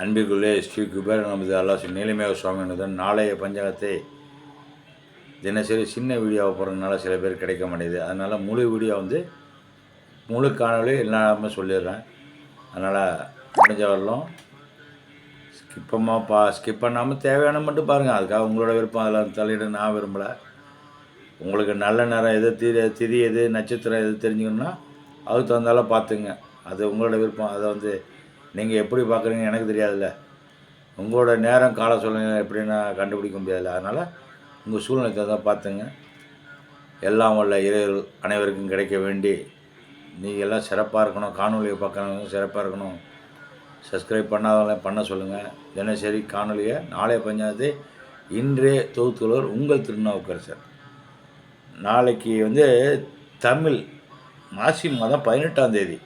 அன்பிற்குள்ளே ஸ்ரீ குபேர நமது அல்லாஹ் நீலமேக சுவாமியினதும் நாளைய பஞ்சாங்கத்தை தினசரி சின்ன வீடியோவை போடுறதுனால சில பேர் கிடைக்க மாட்டேங்குது. அதனால் முழு வீடியோ முழு காணொலி எல்லாமே சொல்லிடுறேன். அதனால் முடிஞ்ச வரலும் ஸ்கிப் பண்ணாமல் தேவையான மட்டும் பாருங்கள். அதுக்காக உங்களோட விருப்பம் அதில் தலையிட நான் விரும்பலை. உங்களுக்கு நல்ல நேரம் எது திதி எது நட்சத்திரம் எது தெரிஞ்சுக்கணுன்னா அதுக்கு தகுந்தாலும் பார்த்துங்க. அது உங்களோட விருப்பம். அதை நீங்கள் எப்படி பார்க்குறீங்கன்னு எனக்கு தெரியாதுல்ல. உங்களோட நேரம் கால சூழ்நிலை எப்படின்னா கண்டுபிடிக்க முடியாதுல்ல. அதனால் உங்கள் சூழ்நிலை தான் பார்த்துங்க. எல்லாம் வல்ல இறைவர்கள் அனைவருக்கும் கிடைக்க வேண்டி நீங்கள் எல்லாம் சிறப்பாக இருக்கணும். காணொலியை பார்க்குறவங்க சிறப்பாக இருக்கணும். சப்ஸ்கிரைப் பண்ணாதவங்கள பண்ண சொல்லுங்கள். தினசரி காணொலியை நாளைய பஞ்சாயத்தை இன்றே தொகுத்துள்ளவர் உங்கள் திருநாவுக்கரசர். நாளைக்கு தமிழ் மாசி மாதம் 18ஆம் தேதி,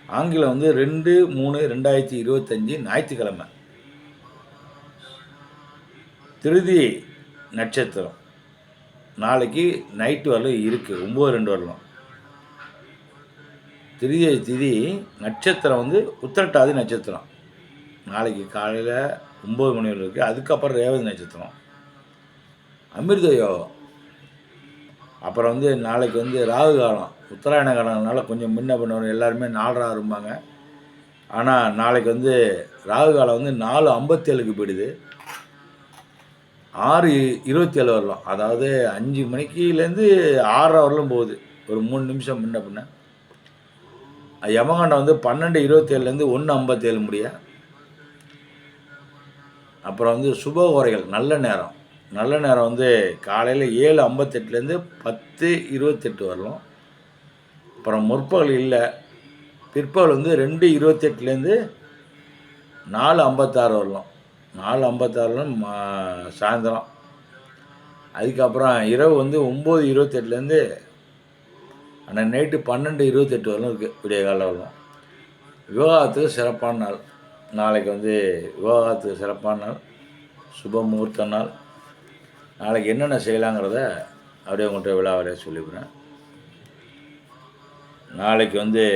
ஆங்கிலம் 2/3/2025 ஞாயிற்றுக்கிழமை. திருதி நட்சத்திரம் நாளைக்கு நைட்டு வரலும் இருக்குது, 9:02 வரலாம். திதி நட்சத்திரம் உத்திரட்டாதி நட்சத்திரம். நாளைக்கு காலையில் 9 மணி வரை இருக்குது. அதுக்கப்புறம் ரேவதி நட்சத்திரம், அமிர்த யோகம். அப்புறம் நாளைக்கு ராகு காலம், உத்தராயண காலம்னால கொஞ்சம் முன்ன பண்ண எல்லாருமே 4:30 இருப்பாங்க. ஆனால் நாளைக்கு ராகு காலம் 4:57க்கு போயிடுது. 6:27 வரலாம். அதாவது 5 மணிக்குலேருந்து 6:30 வரலும் போகுது. ஒரு 3 நிமிஷம் முன்ன பின்ன. யமகண்டம் 12:27லேருந்து 1:57 முடிய. அப்புறம் சுப ஓரைகள் நல்ல நேரம் காலையில் 7:58லேருந்து 10:28 வரலாம். அப்புறம் முற்பகல் இல்லை, பிற்பகல் 2:28லேருந்து 4:56 வரலாம். 4:56 சாயந்தரம். அதுக்கப்புறம் இரவு 9:28லேருந்து ஆனால் நைட்டு 12:28 வரலாம் இருக்குது, விடிய காலம் வரலாம். விவாகத்துக்கு சிறப்பான நாள். நாளைக்கு விவாகத்துக்கு சிறப்பான நாள், சுப முகூர்த்த நாள். நாளைக்கு என்னென்ன செய்யலாங்கிறத அப்படியே உங்கள்கிட்ட விழாவறையாக சொல்லிவிடுறேன். நாளைக்கு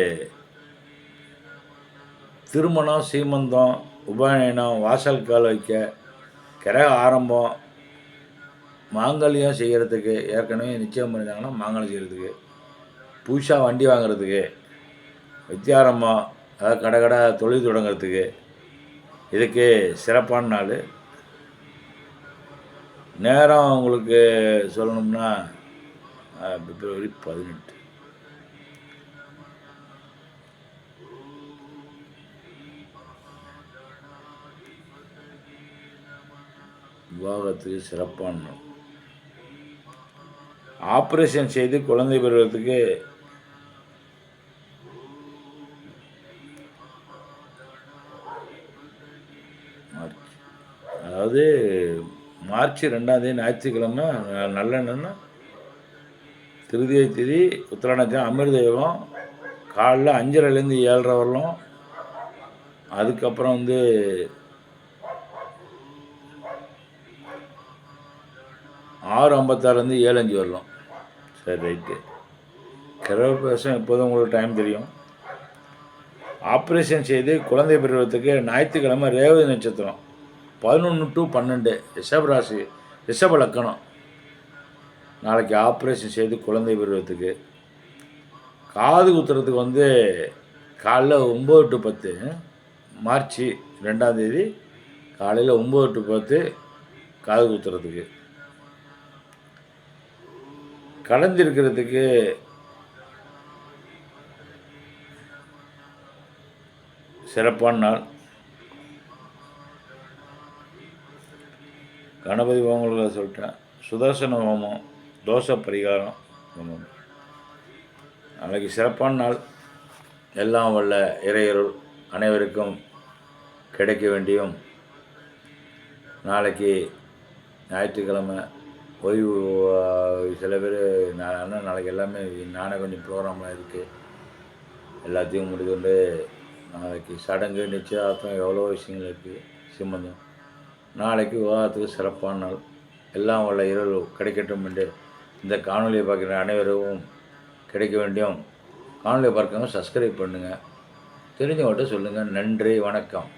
திருமணம், சீமந்தம், உபநயனம், வாசல் கால் வைக்க, கிரக ஆரம்பம், மாங்கல்யம் செய்கிறதுக்கு, ஏற்கனவே நிச்சயம் பண்ணியிருந்தாங்கன்னா மாங்கல்யம் செய்கிறதுக்கு, புதுசாக வண்டி வாங்கிறதுக்கு, வித்தியாரம்பம், அதாவது கடை தொழில் தொடங்கிறதுக்கு, இதுக்கு சிறப்பான நாள். நேரம் உங்களுக்கு சொல்லணும்னா பிப்ரவரி 18. விவாகத்துக்கு சிறப்பான நாள். ஆப்ரேஷன் செய்து குழந்தை பெறுவதற்கு அதாவது மார்ச் 2ஆம் தேதி ஞாயிற்றுக்கிழமை நல்லெண்ணெய்னா திருதியை திதி, உத்திராயணம், அமிர்த யோகம். காலைல 5:30லேருந்து 7:30 வரலாம். அதுக்கப்புறம் 6:56லேருந்து 7:05 வரலாம். சரி, ரைட்டு. கிரகப்பிரவேசம் எப்போதும் உங்களுக்கு டைம் தெரியும். ஆப்ரேஷன் செய்து குழந்தை பெறுவதற்கு ஞாயிற்றுக்கிழமை ரேவதி நட்சத்திரம் 11 to 12 ரிஷபராசி, ரிஷப லக்கணம். நாளைக்கு ஆப்ரேஷன் செய்து குழந்தை பெறுவதற்கு. காது குத்துறதுக்கு காலைல 9 to 10, மார்ச் 2ஆம் தேதி காலையில் 9 to 10 காது குத்துறதுக்கு. கலந்திருக்கிறதுக்கு சிறப்பான நாள். கணபதி ஹோமங்களை சொல்லிட்டேன். சுதர்சன ஹோமம், தோஷ பரிகாரம் ஹோமம். நாளைக்கு சிறப்பான நாள். எல்லாம் வல்ல இறையருள் அனைவருக்கும் கிடைக்க வேண்டியும். நாளைக்கு ஞாயிற்றுக்கிழமை ஓய்வு. சில பேர் நாளைக்கு எல்லாமே நானே கொஞ்சம் ப்ரோக்ராம்லாம் இருக்குது, எல்லாத்தையும் முடிக்கொண்டு நாளைக்கு சடங்கு, நிச்சயதார்த்தம், எவ்வளோ விஷயங்கள் இருக்குது. சீமந்தம். நாளைக்கு விவாதத்துக்கு சிறப்பான நாள். எல்லாம் வல்ல இரவு கிடைக்கட்டும் என்று இந்த காணொலியை பார்க்குற அனைவரும் கிடைக்க வேண்டியும். காணொலியை பார்க்கணும், சப்ஸ்கிரைப் பண்ணுங்கள், தெரிஞ்சவங்கள்ட்ட சொல்லுங்கள். நன்றி, வணக்கம்.